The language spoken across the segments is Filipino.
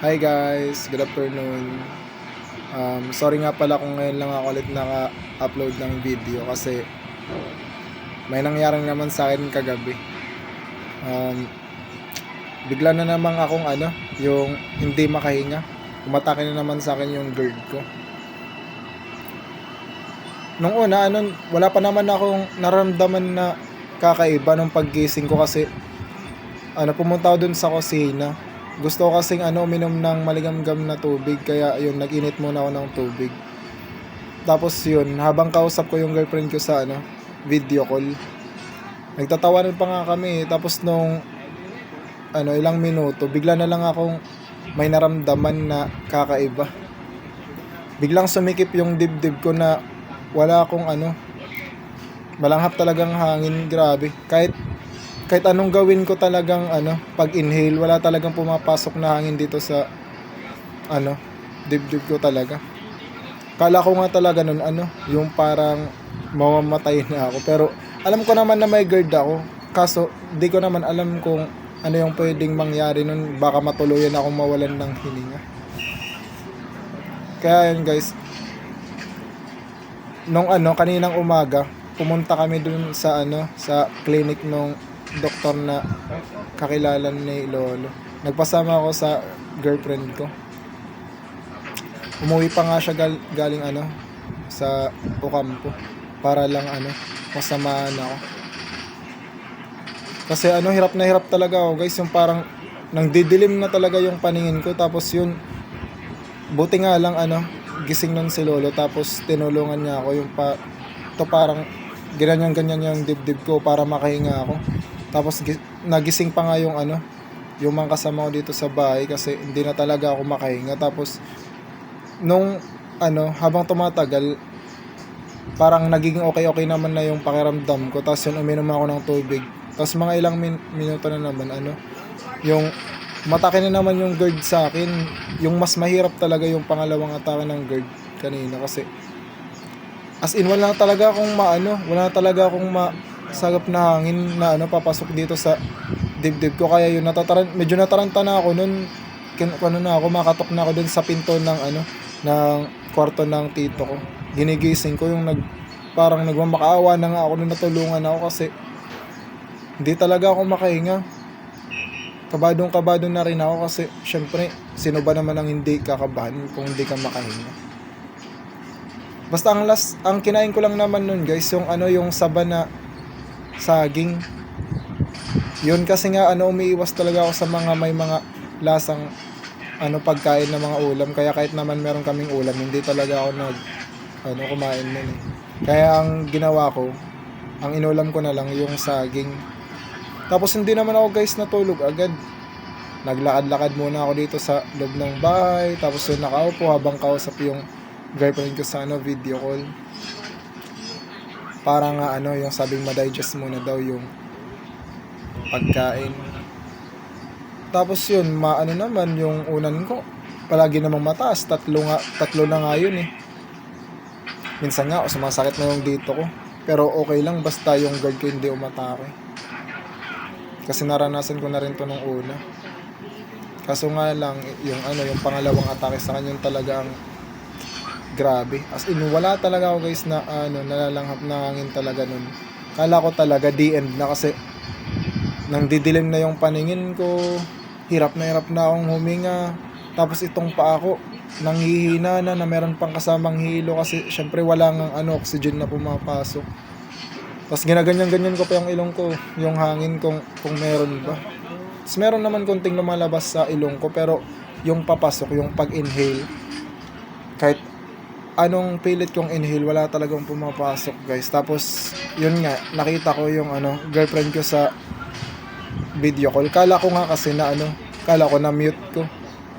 Hi guys, good afternoon. Sorry nga pala kung ngayon lang ako ulit naka-upload ng video kasi may nangyari naman sa akin kagabi. Um, Bigla na naman akong yung hindi makahinga. Umatake na naman sa akin yung GERD ko. Nung una, wala pa naman akong naramdaman na kakaiba nung paggising ko kasi pumunta ako dun sa kusina. Gusto ko kasing uminom ng maligamgam na tubig kaya yun, nag-init muna ako ng tubig. Tapos yun, habang kausap ko yung girlfriend ko sa video call, nagtatawanan pa nga kami. Tapos nung ilang minuto, bigla na lang akong may naramdaman na kakaiba. Biglang sumikip yung dibdib ko na wala akong malanghap talagang hangin, grabe. Kahit anong gawin ko talagang pag inhale, wala talagang pumapasok na hangin dito sa dibdib ko talaga. Kala ko nga talaga nun yung parang mamamatay na ako. Pero alam ko naman na may GERD ako. Kaso di ko naman alam kung ano yung pwedeng mangyari nun. Baka matuluyan akong mawalan ng hininga. Kaya yun guys, nung kaninang umaga, pumunta kami dun sa sa clinic nung doktor na kakilala ni Lolo. Nagpasama ako sa girlfriend ko. Umuwi pa nga siya galing sa Ocampo para lang masamaan ako. Kasi hirap na hirap talaga ako guys, yung parang nangdidilim na talaga yung paningin ko. Tapos yun, buti nga lang gising nun si Lolo, tapos tinulungan niya ako yung parang ganyan yung dibdib ko para makahinga ako. Tapos nagising pa nga yung yung mga kasama ko dito sa bahay kasi hindi na talaga ako makahinga. Tapos nung habang tumatagal, parang naging okay naman na yung pakiramdam ko. Tapos yun, uminom ako ng tubig. Tapos mga ilang minuto na naman yung matake na naman yung GERD sa akin. Yung mas mahirap talaga yung pangalawang atake ng GERD kanina kasi as in wala talaga akong masagap na hangin na papasok dito sa dibdib ko. Kaya yun, medyo nataranta na ako nun. Makatok na ako dun sa pinto ng kwarto ng tito ko. Ginigising ko yung parang nagmamakaawa na nga ako nung natulungan ako kasi hindi talaga ako makahinga. Kabadong na rin ako kasi syempre sino ba naman ang hindi kakabahan kung hindi ka makahinga. Basta ang kinain ko lang naman nun guys, yung saba na saging. Yun kasi nga umiiwas talaga ako sa may mga lasang pagkain ng mga ulam. Kaya kahit naman meron kaming ulam, hindi talaga ako kumain nun eh. Kaya ang ginawa ko, ang inulam ko na lang yung saging. Tapos hindi naman ako guys natulog agad. Naglakad-lakad muna ako dito sa loob ng bahay. Tapos yun, nakaupo habang kausap yung girlfriend ko sa video call. Para nga yung sabing ma-digest muna daw yung pagkain. Tapos yun, naman yung unan ko, palagi namang mataas. Tatlo na nga yun eh. Minsan nga sumasakit na yung dito ko. Pero okay lang basta yung GERD ko hindi umatake. Kasi naranasan ko na rin to nung una. Kaso nga lang yung pangalawang atake sa kanya talaga ang grabe. As in wala talaga ako guys na nalalanghap na hangin talaga nun. Kala ko talaga the end na kasi nang didilim na yung paningin ko. Hirap na akong huminga. Tapos itong paa ko nanghihina na meron pang kasamang hilo kasi syempre wala nang oxygen na pumapasok. Tapos ginaganyan ko pa yung ilong ko, yung hangin kung meron ba. Tapos meron naman konting lumalabas sa ilong ko, pero yung papasok, yung pag-inhale, kahit anong pilit kong inhale, wala talagang pumapasok guys. Tapos yun nga, nakita ko yung girlfriend ko sa video call. Kala ko na mute ko.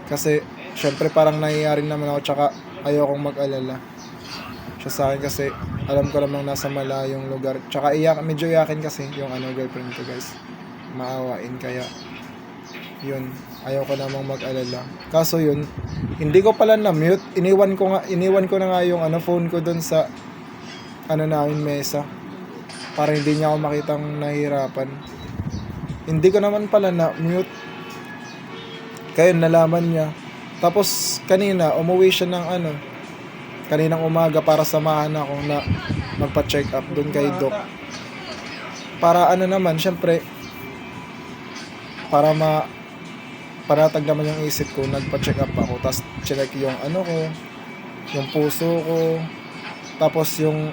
Kasi syempre parang nangyayari naman ako, tsaka ayokong mag-alala siya sa akin kasi alam ko namang nasa malayong lugar. Tsaka medyo iyakin kasi yung girlfriend ko guys. Maawain kaya yun, ayoko namang mag-alala. Kaso yun, hindi ko pala na-mute. Iniwan ko na nga yung phone ko dun sa namin mesa. Para hindi niya ako makitang nahihirapan. Hindi ko naman pala na-mute. Kaya nalaman niya. Tapos kanina umuwi siya ng ano, kaninang umaga para samahan ako na magpa-check up doon kay Doc. Para ano naman, syempre para panatag naman yung isip ko, nagpa-check up ako. Tapos check yung ano ko, yung puso ko, tapos yung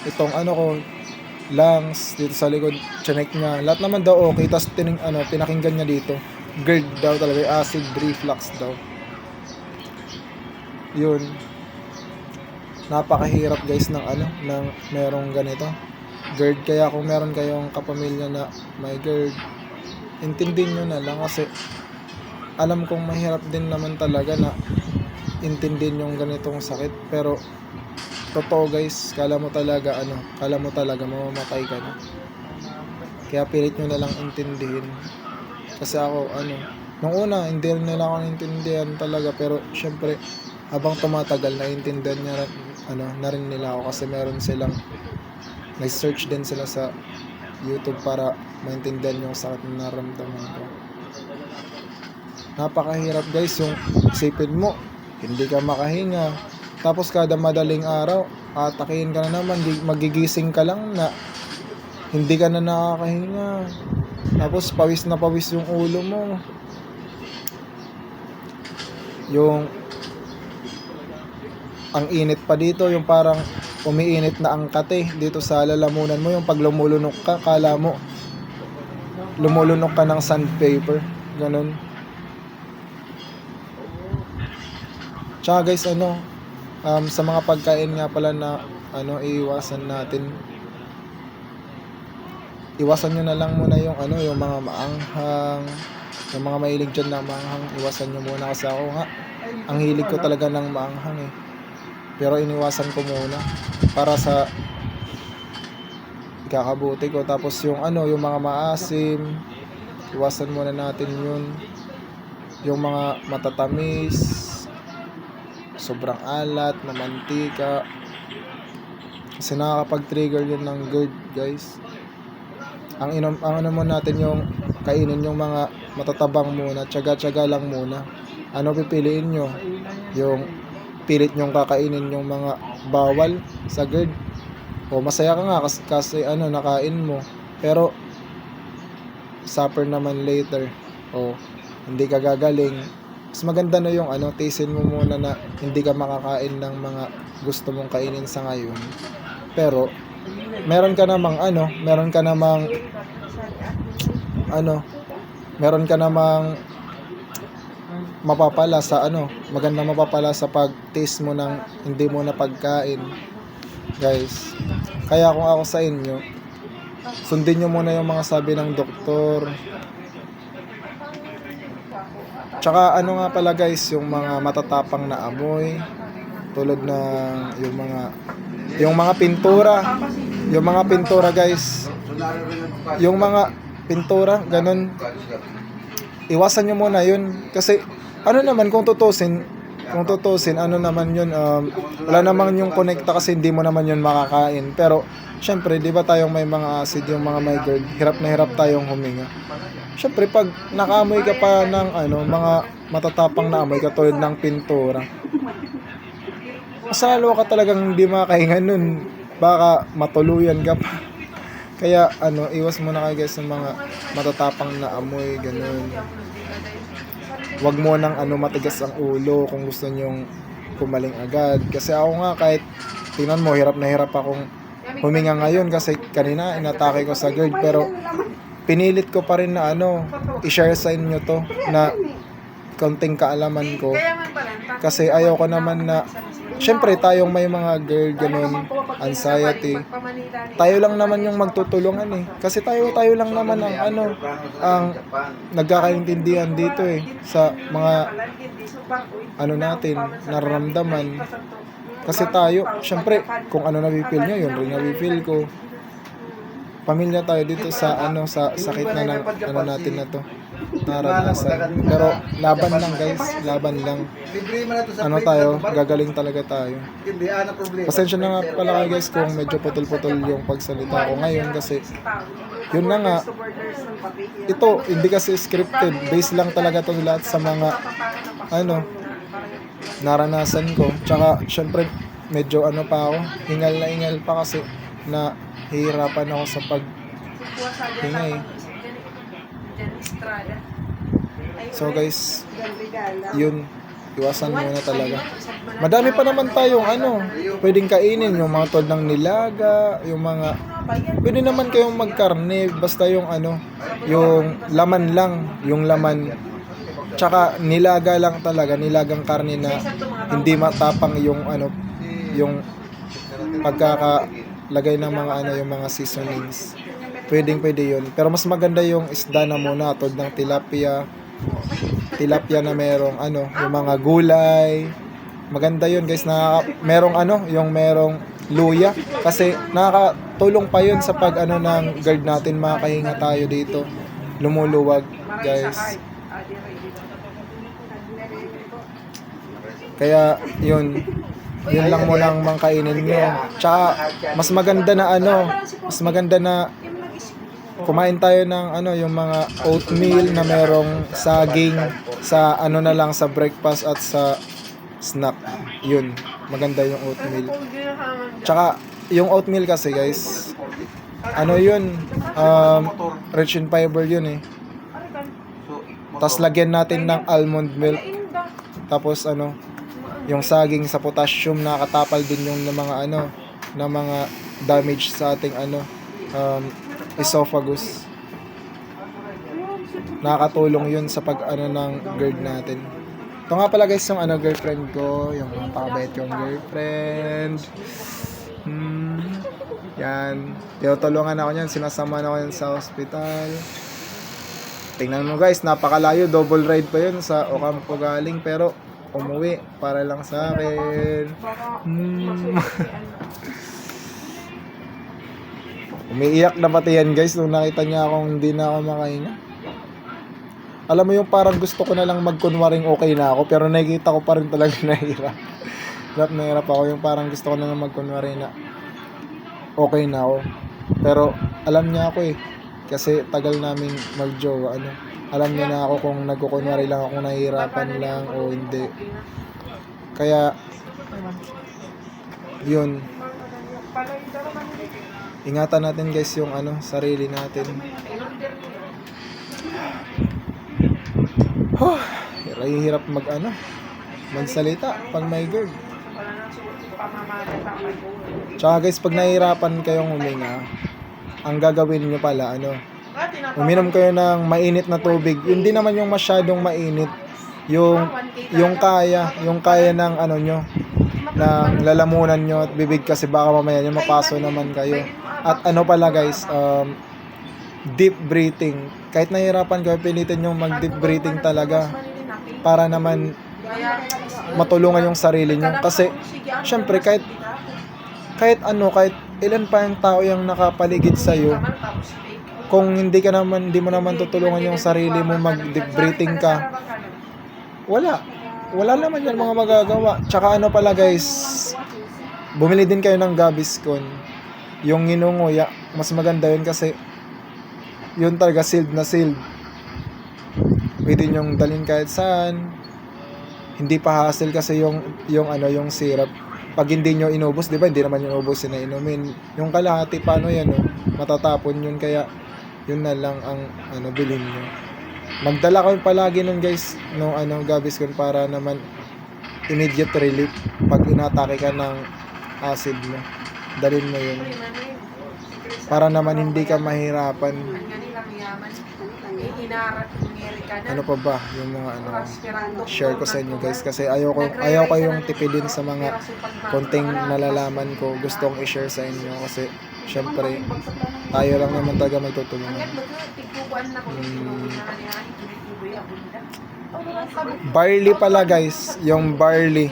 itong ano ko, lungs dito sa likod, check niya. Lahat naman daw okay. Tapos pinakinggan niya dito. GERD daw talaga, acid reflux daw. Yun. Napakahirap guys ng ano, ng merong ganito. GERD, kaya kung meron kayong kapamilya na may GERD, intindihin nyo na lang kasi alam kong mahirap din naman talaga na intindihin yung ganitong sakit, pero totoo guys, kala mo talaga mamamatay ka na. Kaya pilit nyo na lang intindihin. Kasi ako nung una hindi rin nila ako intindihan talaga, pero syempre habang tumatagal naiintindihan niya na rin nila ako kasi meron silang nag-search din sila sa YouTube para maintindihan yung sakit na naramdaman ko. Napakahirap guys, yung isipin mo hindi ka makahinga, tapos kada madaling araw atakihin ka na naman, magigising ka lang na hindi ka na nakakahinga, tapos pawis na pawis yung ulo mo, yung ang init pa dito, yung parang umiinit na ang kate dito sa lalamunan mo, yung pag lumulunok ka, kala mo lumulunok ka ng sandpaper, ganun. Tsaka guys, sa mga pagkain nga pala na iiwasan natin. Iwasan nyo na lang muna yung yung mga maanghang, yung mga mahilig dyan na maanghang, iwasan nyo muna kasi ako nga, ang hilig ko talaga ng maanghang eh. Pero iniwasan ko muna para sa ikakabuti ko. Tapos yung mga maasim, iwasan muna natin yun. Yung mga matatamis, sobrang alat, mamantika, kasi nakakapag-trigger yun ng GERD guys. Ang mo natin yung kainin yung mga matatabang muna, tiyaga-tiyaga lang muna. Pipiliin nyo? Yung pilit nyong kakainin yung mga bawal sa GERD, o masaya ka nga kasi nakain mo, pero suffer naman later, o hindi ka gagaling. Mas maganda na yung tiisin mo muna na hindi ka makakain ng mga gusto mong kainin sa ngayon, pero meron ka namang mapapala sa magandang mapapala sa pag-taste mo ng hindi mo na pagkain guys. Kaya kung ako sa inyo, sundin nyo muna yung mga sabi ng doktor. Tsaka nga pala guys, yung mga matatapang na amoy, tulad ng yung mga pintura guys, yung mga pintura ganun, iwasan nyo muna yun kasi naman kung tutusin naman yun, wala naman yung konekta kasi hindi mo naman yun makakain. Pero syempre di ba tayong may mga acid, yung mga may GERD, hirap na hirap tayong huminga. Syempre pag nakaamoy ka pa ng mga matatapang na amoy katulad ng pintura, masalo ka talagang hindi makahinga nun, baka matuluyan ka pa. Kaya iwas muna kayo guys ng mga matatapang na amoy, ganun. Wag mo nang matigas ang ulo kung gusto nyong kumaling agad. Kasi ako nga, kahit tingnan mo, hirap na hirap akong huminga ngayon kasi kanina inatake ko sa GERD, pero pinilit ko pa rin na i-share sa inyo to na konting kaalaman ko. Kasi ayaw ko naman na, syempre tayong may mga GERD, ganun, anxiety, tayo lang naman yung magtutulungan eh. Kasi tayo lang naman ang nagkakaintindihan dito eh sa mga natin nararamdaman. Kasi tayo, syempre kung na-feel nyo, yun rin na-feel ko. Pamilya tayo dito sa sa sakit na ng natin na to naranasan. Pero laban lang guys, laban lang. Tayo, gagaling talaga tayo. Pasensya na nga pala kayo guys kung medyo putol-putol yung pagsalita ko ngayon kasi yun na nga, ito hindi kasi scripted, based lang talaga to lahat sa mga ano, naranasan ko. Tsaka, syempre, medyo ano pa ako, hingal pa kasi na hihirapan ako sa paghinga eh. So guys, yun, iwasan muna talaga. Madami pa naman tayong pwedeng kainin, yung mga tulad ng nilaga, yung mga, pwede naman kayong magkarne, basta yung yung laman lang, yung laman. Tsaka nilaga lang talaga, nilagang karne na hindi matapang yung yung pagkakalagay ng mga yung mga seasonings. Pwede yun. Pero mas maganda yung isda na muna, tulad ng tilapia na merong yung mga gulay. Maganda yun guys, na merong yung merong luya, kasi nakakatulong pa yun sa pag ng guard natin, makahinga tayo dito, lumuluwag guys. Kaya yun lang muna ang mangkainin nyo. Tsaka mas maganda na kumain tayo ng yung mga oatmeal na merong saging sa na lang sa breakfast at sa snack. Yun, maganda yung oatmeal. Tsaka yung oatmeal kasi guys, yun, rich in fiber yun eh. Tapos lagyan natin ng almond milk. Tapos yung saging sa potassium, nakatapal din yung ng mga damage sa ating esophagus. Nakakatulong yun sa pag ng GERD natin. Ito nga pala guys yung girlfriend ko, yung napakabait kong girlfriend. Yan, tinutulungan ako niyan, sinasama ako yan sa hospital. Tingnan mo guys, napakalayo, double ride pa yun sa Ocampo galing, pero umuwi para lang sa akin. Umiiyak na pati yan guys nung nakita niya akong hindi na ako makahinga. Alam mo yung parang gusto ko na lang magkunwaring okay na ako, pero nakikita ko pa rin talaga nahirap. Nahirap ako, yung parang gusto ko na lang magkunwari na okay na ako. Pero alam niya ako eh, kasi tagal naming magjowa. Alam niya na ako kung nagkukunwari lang ako, nahihirapan lang o hindi. Kaya yun, ingatan natin guys yung sarili natin. Hirap magsalita pag may GERD. Tsaka guys, pag nahihirapan kayong huminga, ang gagawin nyo pala uminom kayo ng mainit na tubig. Hindi naman yung masyadong mainit, yung kaya ng nyo, ng lalamunan nyo at bibig, kasi baka mamaya yung mapaso naman kayo. At pala guys, deep breathing. Kahit nahihirapan kayo, pilitin yung mag deep breathing talaga para naman matulungan yung sarili nyo. Kasi syempre kahit ilan pa yung tao yung nakapaligid sa'yo, kung hindi mo naman tutulungan yung sarili mo, mag deep breathing ka, wala naman yan mga magagawa. Tsaka pala guys, bumili din kayo ng Gaviscon, yung nginunguya. Mas maganda yun kasi yun talaga sealed na sealed. Pwede nyong dalhin kahit saan, hindi pa hassle kasi yung syrup. Pag hindi nyo inubos, di ba, hindi naman yung ubos na inumin. Yung kalahati, paano yan, matatapon yun. Kaya yun na lang ang bilhin nyo. Magdala ko palagi nun guys, no Gaviscon, para naman immediate relief pag inatake ka ng acid mo. Dalhin mo yun para naman hindi ka mahirapan. Pa ba yung mga share ko sa inyo guys, kasi ayaw ko yung tipidin sa mga konting nalalaman ko, gustong i-share sa inyo, kasi syempre tayo lang naman talaga magtutulungan. Barley pala guys, yung barley,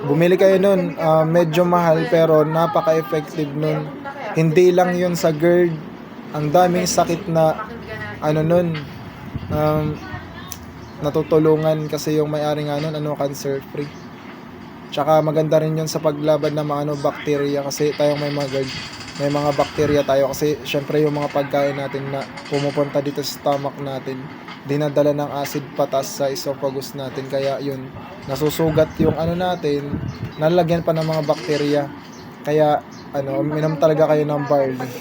bumili kayo nun, medyo mahal pero napaka-effective nun. Hindi lang yun sa GERD, ang daming sakit na nun, natutulungan, kasi yung may-ari nga nun cancer free. Tsaka maganda rin yun sa paglaban ng mga bacteria, kasi tayong may mga GERD, may mga bakterya tayo kasi syempre yung mga pagkain natin na pumupunta dito sa stomach natin, dinadala ng acid patas sa esophagus natin, kaya yun, nasusugat yung ano natin, nalagyan pa ng mga bakterya. Kaya ano, uminom talaga kayo ng barley.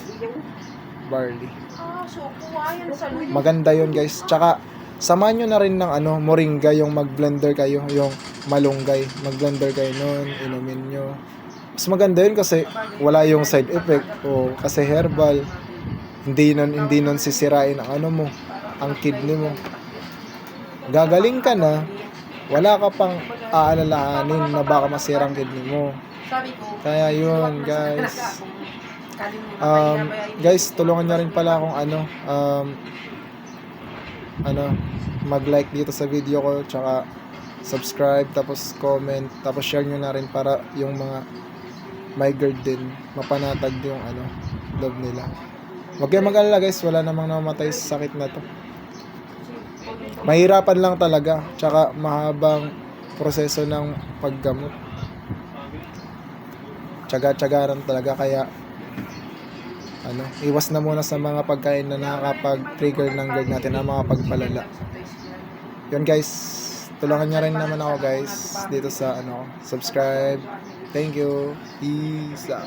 Maganda yun guys. Tsaka samahan nyo na rin ng ano, moringa, yung mag-blender kayo, yung malunggay, mag-blender kayo nun, inumin nyo. Mas maganda yun kasi wala yung side effect, o kasi herbal, hindi nun sisirain ang ano mo, ang kidney mo. Gagaling ka na, wala ka pang aalalahanin na baka masira ang kidney mo. Kaya yun guys. Guys, tulungan nyo rin pala akong mag-like dito sa video ko, tsaka subscribe, tapos comment, tapos share nyo na rin para yung mga may GERD din, mapanatag yung love nila. Huwag kayong mag-alala guys, wala namang namatay sa sakit na to. Mahirapan lang talaga, tsaka mahabang proseso ng paggamot. Tsaga-tsagaran talaga, kaya iwas na muna sa mga pagkain na nakakapag-trigger ng GERD natin, na mga pagpalala. Yun guys, tulungan nyo rin naman ako guys dito sa subscribe. Thank you. Peace out.